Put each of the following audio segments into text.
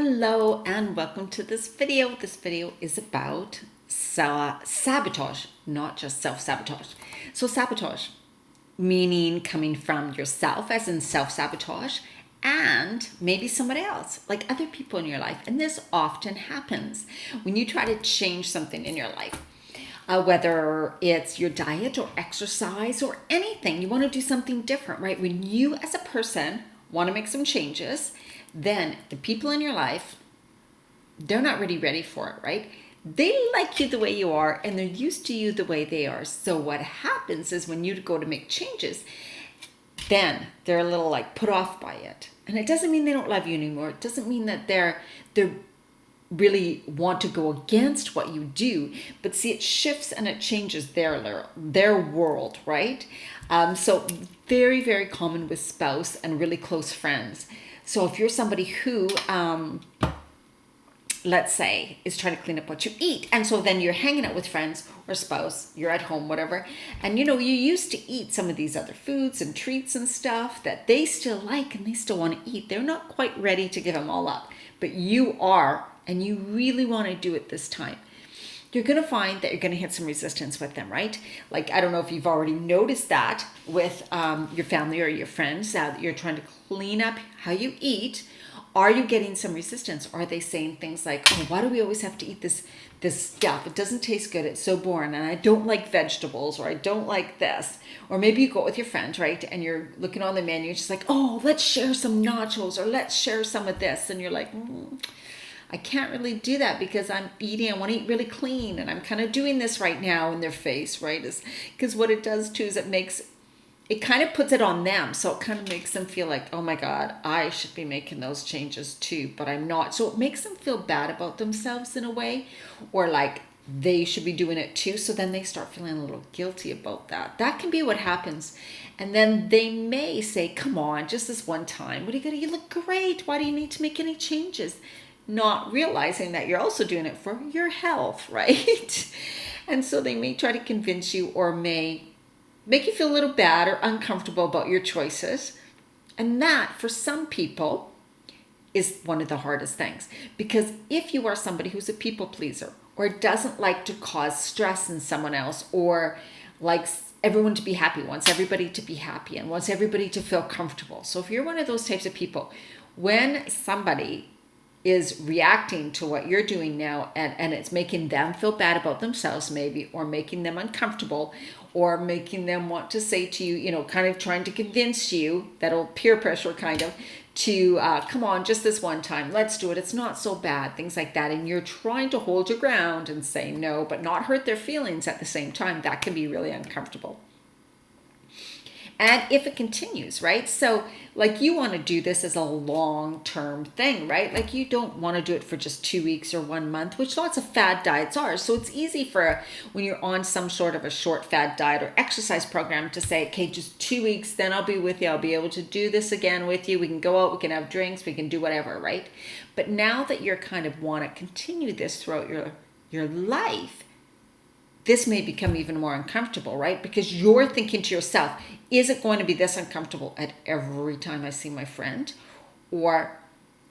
Hello and welcome to this video. This video is about sabotage, not just self-sabotage. So sabotage, meaning coming from yourself, as in self-sabotage, and maybe somebody else, like other people in your life. And this often happens when you try to change something in your life. Whether it's your diet or exercise or anything, you want to do something different, right? When you as a person want to make some changes, then the people in your life, they're not really ready for it, right? They like you the way you are and they're used to you the way they are. So what happens is when you go to make changes, then they're a little like put off by it. And it doesn't mean they don't love you anymore. It doesn't mean that they're really want to go against what you do, but see, it shifts and it changes their world, right? So very, very common with spouse and really close friends. So if you're somebody who, let's say, is trying to clean up what you eat, and so then you're hanging out with friends or spouse, you're at home, whatever, and you used to eat some of these other foods and treats and stuff that they still like and they still want to eat. They're not quite ready to give them all up, but you are, and you really want to do it this time. You're going to find that you're going to hit some resistance with them, right? Like, I don't know if you've already noticed that with your family or your friends, that you're trying to clean up how you eat. Are you getting some resistance? Are they saying things like, oh, why do we always have to eat this stuff? It doesn't taste good. It's so boring. And I don't like vegetables, or I don't like this. Or maybe you go with your friend, right? And you're looking on the menu, just like, oh, let's share some nachos, or let's share some of this. And you're like, I can't really do that because I'm eating, I want to eat really clean, and I'm kind of doing this right now in their face, right? Because what it does too is it kind of puts it on them. So it kind of makes them feel like, oh my God, I should be making those changes too, but I'm not. So it makes them feel bad about themselves in a way, or like they should be doing it too. So then they start feeling a little guilty about that. That can be what happens. And then they may say, come on, just this one time. What are you going to, you look great. Why do you need to make any changes? Not realizing that you're also doing it for your health, right? And so they may try to convince you, or may make you feel a little bad or uncomfortable about your choices. And that, for some people, is one of the hardest things. Because if you are somebody who's a people pleaser, or doesn't like to cause stress in someone else, or likes everyone to be happy, wants everybody to be happy, and wants everybody to feel comfortable. So if you're one of those types of people, when somebody is reacting to what you're doing now, and it's making them feel bad about themselves maybe, or making them uncomfortable, or making them want to say to you, kind of trying to convince you, that old peer pressure kind of, to come on, just this one time, let's do it, it's not so bad, things like that, and you're trying to hold your ground and say no, but not hurt their feelings at the same time, that can be really uncomfortable. And if it continues, right? So like, you want to do this as a long-term thing, right? Like, you don't want to do it for just 2 weeks or 1 month, which lots of fad diets are. So it's easy for when you're on some sort of a short fad diet or exercise program to say, okay, just 2 weeks, then I'll be with you. I'll be able to do this again with you. We can go out, we can have drinks, we can do whatever, right? But now that you're kind of want to continue this throughout your life, this may become even more uncomfortable, right? Because you're thinking to yourself, is it going to be this uncomfortable at every time I see my friend? Or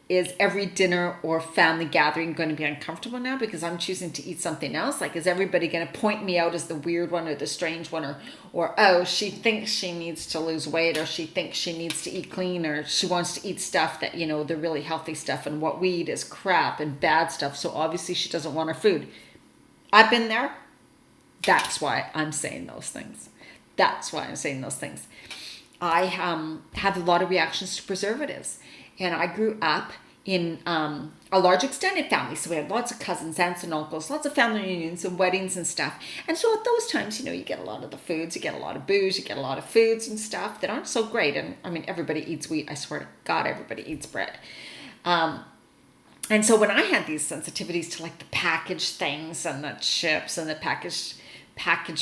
is every dinner or family gathering going to be uncomfortable now because I'm choosing to eat something else? Like, is everybody going to point me out as the weird one or the strange one? Or oh, she thinks she needs to lose weight, or she thinks she needs to eat clean, or she wants to eat stuff that, the really healthy stuff, and what we eat is crap and bad stuff. So obviously she doesn't want our food. I've been there. That's why I'm saying those things. I have a lot of reactions to preservatives. And I grew up in a large extended family. So we had lots of cousins, aunts and uncles, lots of family reunions and weddings and stuff. And so at those times, you get a lot of the foods, you get a lot of booze, you get a lot of foods and stuff that aren't so great. And I mean, everybody eats wheat. I swear to God, everybody eats bread. And so when I had these sensitivities to like the packaged things and the chips and the packaged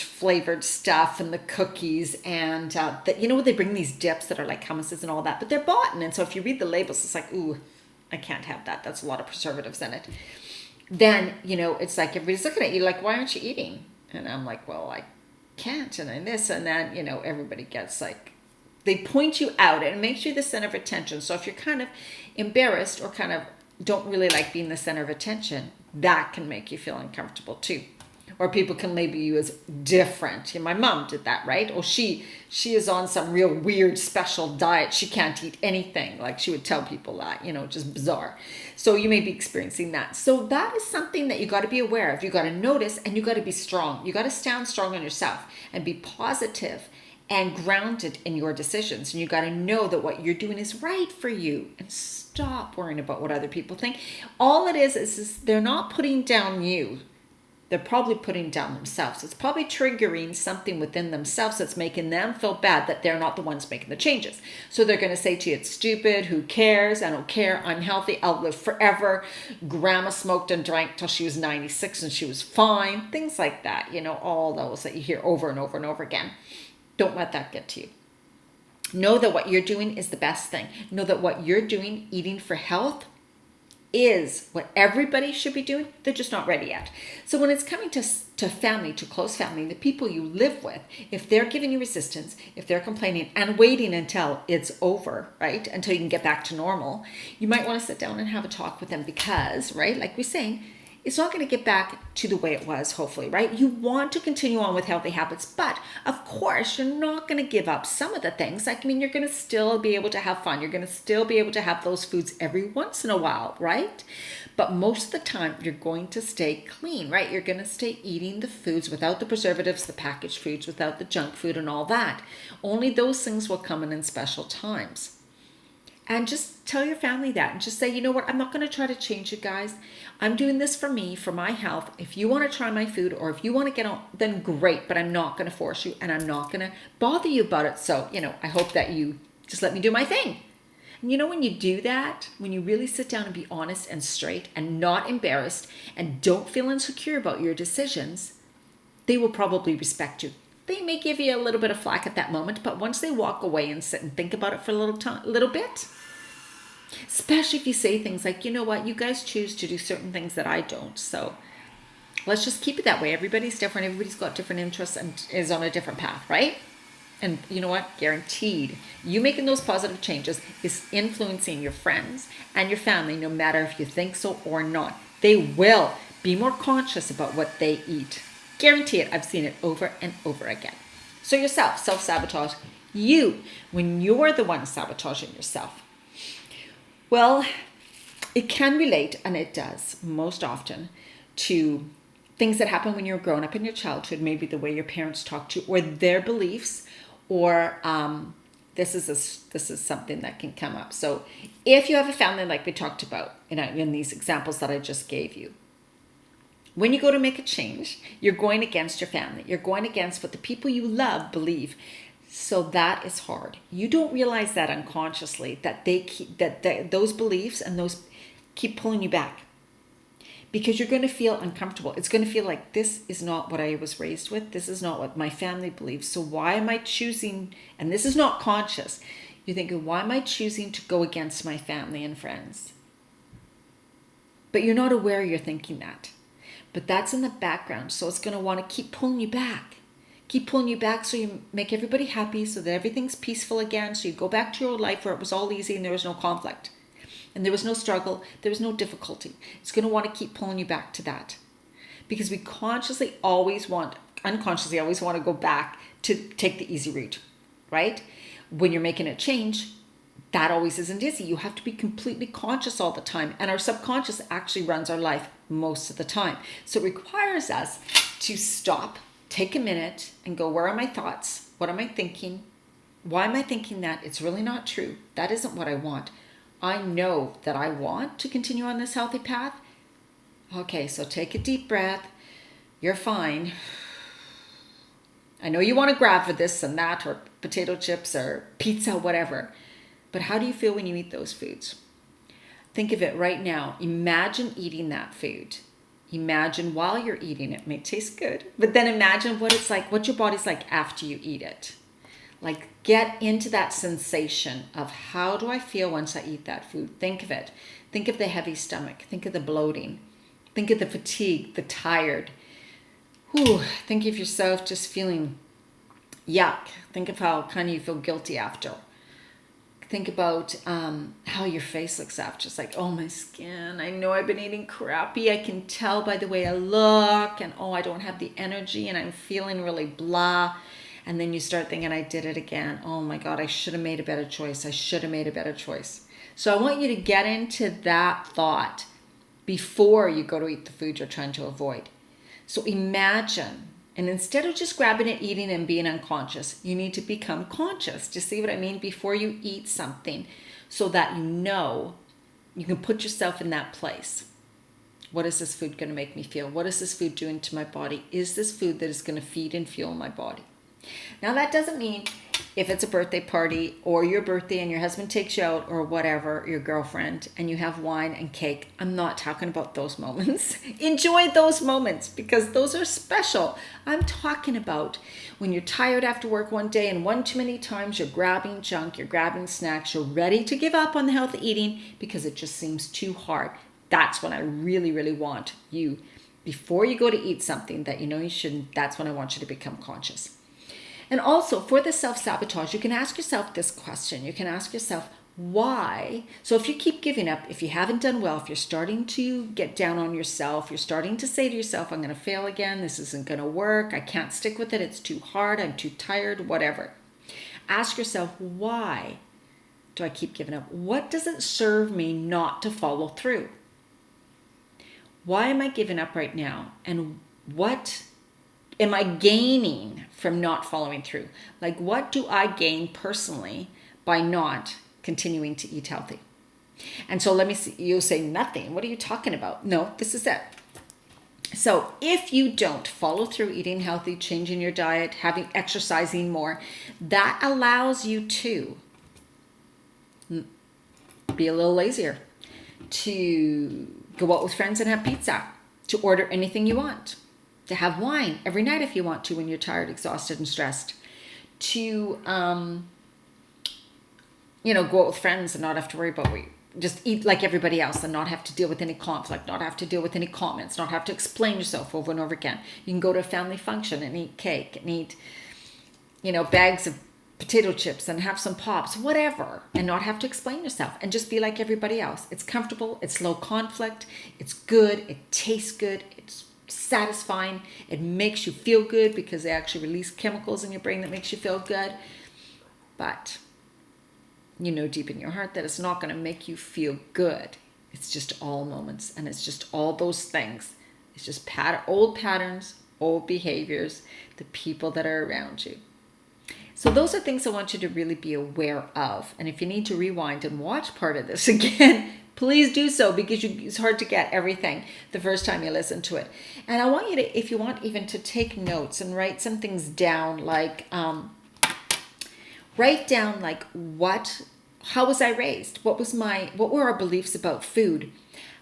flavored stuff and the cookies, and that they bring these dips that are like hummuses and all that, but they're bought, and so if you read the labels, it's like, ooh, I can't have that, that's a lot of preservatives in it. Then it's like everybody's looking at you like, why aren't you eating? And I'm like, well, I can't, and then this and that. Everybody gets like, they point you out, and it makes you the center of attention. So if you're kind of embarrassed or kind of don't really like being the center of attention, that can make you feel uncomfortable too. Or people can label you as different. My mom did that, right? Or she is on some real weird special diet. She can't eat anything. Like she would tell people that, just bizarre. So you may be experiencing that. So that is something that you got to be aware of. You got to notice, and you got to be strong. You got to stand strong on yourself and be positive and grounded in your decisions. And you got to know that what you're doing is right for you, and stop worrying about what other people think. All it is they're not putting down you. They're probably putting down themselves. It's probably triggering something within themselves that's making them feel bad that they're not the ones making the changes. So they're going to say to you, it's stupid, who cares, I don't care, I'm healthy, I'll live forever. Grandma smoked and drank till she was 96 and she was fine. Things like that, all those that you hear over and over and over again. Don't let that get to you. Know that what you're doing is the best thing. Know that what you're doing, eating for health, is what everybody should be doing. They're just not ready yet. So when it's coming to family, to close family, the people you live with, if they're giving you resistance, if they're complaining and waiting until it's over, right, until you can get back to normal, you might want to sit down and have a talk with them because, right, like we're saying, it's not going to get back to the way it was, hopefully, right? You want to continue on with healthy habits, but of course, you're not going to give up some of the things. You're going to still be able to have fun. You're going to still be able to have those foods every once in a while, right? But most of the time, you're going to stay clean, right? You're going to stay eating the foods without the preservatives, the packaged foods, without the junk food and all that. Only those things will come in special times. And just tell your family that and just say, you know what, I'm not going to try to change you guys. I'm doing this for me, for my health. If you want to try my food or if you want to get on, then great, but I'm not going to force you and I'm not going to bother you about it. So, I hope that you just let me do my thing. And when you do that, when you really sit down and be honest and straight and not embarrassed and don't feel insecure about your decisions, they will probably respect you. They may give you a little bit of flack at that moment, but once they walk away and sit and think about it for a little bit, especially if you say things like, you know what, you guys choose to do certain things that I don't. So let's just keep it that way. Everybody's different. Everybody's got different interests and is on a different path, right? And you know what? Guaranteed, you making those positive changes is influencing your friends and your family, no matter if you think so or not. They will be more conscious about what they eat. Guarantee it. I've seen it over and over again. So yourself, self-sabotage. When you're the one sabotaging yourself. Well, it can relate, and it does most often, to things that happen when you're growing up in your childhood, maybe the way your parents talk to you, or their beliefs, or this is something that can come up. So if you have a family like we talked about in these examples that I just gave you, when you go to make a change, you're going against your family. You're going against what the people you love believe. So that is hard. You don't realize that unconsciously, that those beliefs and those keep pulling you back. Because you're going to feel uncomfortable. It's going to feel like this is not what I was raised with. This is not what my family believes. So why am I choosing, and this is not conscious, you're thinking, why am I choosing to go against my family and friends? But you're not aware you're thinking that. But that's in the background, so it's going to want to keep pulling you back. Keep pulling you back so you make everybody happy, so that everything's peaceful again, so you go back to your old life where it was all easy and there was no conflict. And there was no struggle, there was no difficulty. It's going to want to keep pulling you back to that. Because we unconsciously always want to go back to take the easy route, right? When you're making a change, that always isn't easy. You have to be completely conscious all the time. And our subconscious actually runs our life most of the time. So it requires us to stop, take a minute and go, where are my thoughts? What am I thinking? Why am I thinking that? It's really not true. That isn't what I want. I know that I want to continue on this healthy path. Okay, so take a deep breath. You're fine. I know you want to grab for this and that, or potato chips or pizza, whatever. But how do you feel when you eat those foods? Think of it right now. Imagine eating that food. Imagine while you're eating it. It may taste good, but then imagine what it's like, what your body's like after you eat it. Like, get into that sensation of how do I feel once I eat that food? Think of it. Think of the heavy stomach. Think of the bloating. Think of the fatigue, the tired. Think of yourself just feeling yuck. Think of how kind of you feel guilty after. Think about how your face looks after. It's like, oh, my skin. I know I've been eating crappy. I can tell by the way I look. And oh, I don't have the energy and I'm feeling really blah. And then you start thinking, I did it again. Oh my God, I should have made a better choice. I should have made a better choice. So I want you to get into that thought before you go to eat the food you're trying to avoid. So imagine, and instead of just grabbing it, eating, and being unconscious, you need to become conscious. Do you see what I mean? Before you eat something, so that you know you can put yourself in that place. What is this food going to make me feel? What is this food doing to my body? Is this food that is going to feed and fuel my body? Now, that doesn't mean if it's a birthday party or your birthday and your husband takes you out or whatever, your girlfriend, and you have wine and cake. I'm not talking about those moments. Enjoy those moments because those are special. I'm talking about when you're tired after work one day and one too many times you're grabbing junk, you're grabbing snacks, you're ready to give up on the healthy eating because it just seems too hard. That's when I really, really want you, before you go to eat something that you know you shouldn't, that's when I want you to become conscious. And also for the self-sabotage, you can ask yourself this question. You can ask yourself, why? So if you keep giving up, if you haven't done well, if you're starting to get down on yourself, you're starting to say to yourself, I'm going to fail again. This isn't going to work. I can't stick with it. It's too hard. I'm too tired, whatever. Ask yourself, why do I keep giving up? What does it serve me not to follow through? Why am I giving up right now? And what am I gaining from not following through? Like, what do I gain personally by not continuing to eat healthy? And so let me see, you'll say nothing. What are you talking about? No, this is it. So if you don't follow through eating healthy, changing your diet, exercising more, that allows you to be a little lazier, to go out with friends and have pizza, to order anything you want, to have wine every night if you want to when you're tired, exhausted, and stressed, to go out with friends and not have to worry about just eat like everybody else and not have to deal with any conflict, not have to deal with any comments, not have to explain yourself over and over again. You can go to a family function and eat cake and eat, bags of potato chips and have some pops, whatever, and not have to explain yourself and just be like everybody else. It's comfortable, it's low conflict, it's good, it tastes good, it's satisfying, it makes you feel good because they actually release chemicals in your brain that makes you feel good. But you know deep in your heart that it's not going to make you feel good. It's just all moments, and it's just all those things. It's just old patterns, old behaviors, the people that are around you. So those are things I want you to really be aware of. And if you need to rewind and watch part of this again, please do so, because it's hard to get everything the first time you listen to it. And I want you to, if you want, even to take notes and write some things down, like how was I raised? What were our beliefs about food?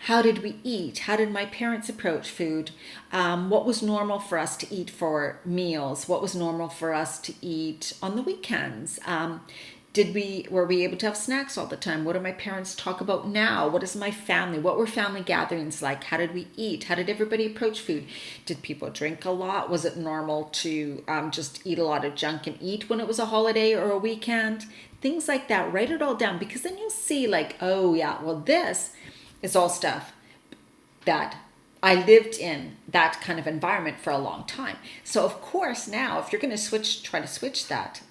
How did we eat? How did my parents approach food? What was normal for us to eat for meals? What was normal for us to eat on the weekends? Were we able to have snacks all the time? What do my parents talk about now? What is my family? What were family gatherings like? How did we eat? How did everybody approach food? Did people drink a lot? Was it normal to just eat a lot of junk and eat when it was a holiday or a weekend? Things like that. Write it all down, because then you'll see like, oh yeah, well, this is all stuff that I lived in that kind of environment for a long time. So of course now, if you're going to try to switch that,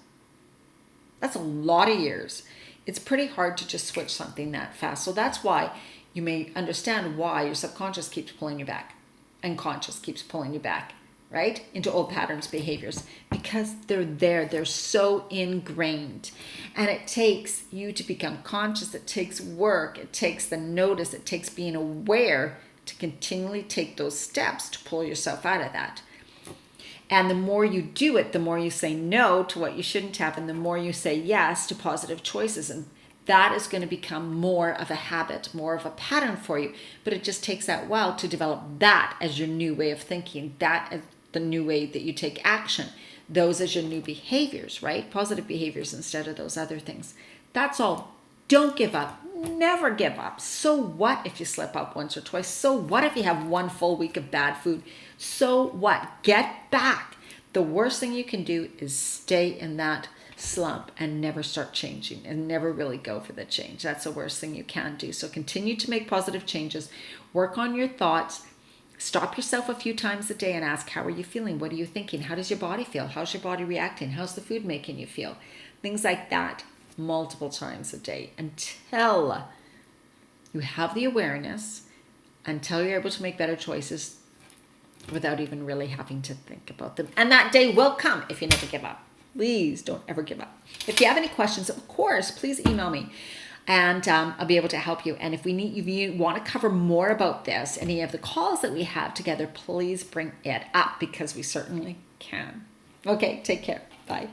that's a lot of years. It's pretty hard to just switch something that fast. So that's why you may understand why your subconscious keeps pulling you back and conscious keeps pulling you back, right? Into old patterns, behaviors, because they're there. They're so ingrained. And it takes you to become conscious. It takes work. It takes the notice. It takes being aware to continually take those steps to pull yourself out of that. And the more you do it, the more you say no to what you shouldn't have, and the more you say yes to positive choices. And that is going to become more of a habit, more of a pattern for you. But it just takes that while to develop that as your new way of thinking, that as the new way that you take action, those as your new behaviors, right? Positive behaviors instead of those other things. That's all. Don't give up. Never give up. So what if you slip up once or twice? So what if you have one full week of bad food? So what? Get back. The worst thing you can do is stay in that slump and never start changing and never really go for the change. That's the worst thing you can do. So continue to make positive changes. Work on your thoughts. Stop yourself a few times a day and ask, how are you feeling? What are you thinking? How does your body feel? How's your body reacting? How's the food making you feel? Things like that multiple times a day until you have the awareness, until you're able to make better choices without even really having to think about them. And that day will come if you never give up. Please don't ever give up. If you have any questions, of course, please email me and I'll be able to help you. And if you want to cover more about this, any of the calls that we have together, please bring it up because we certainly can. Okay, take care. Bye.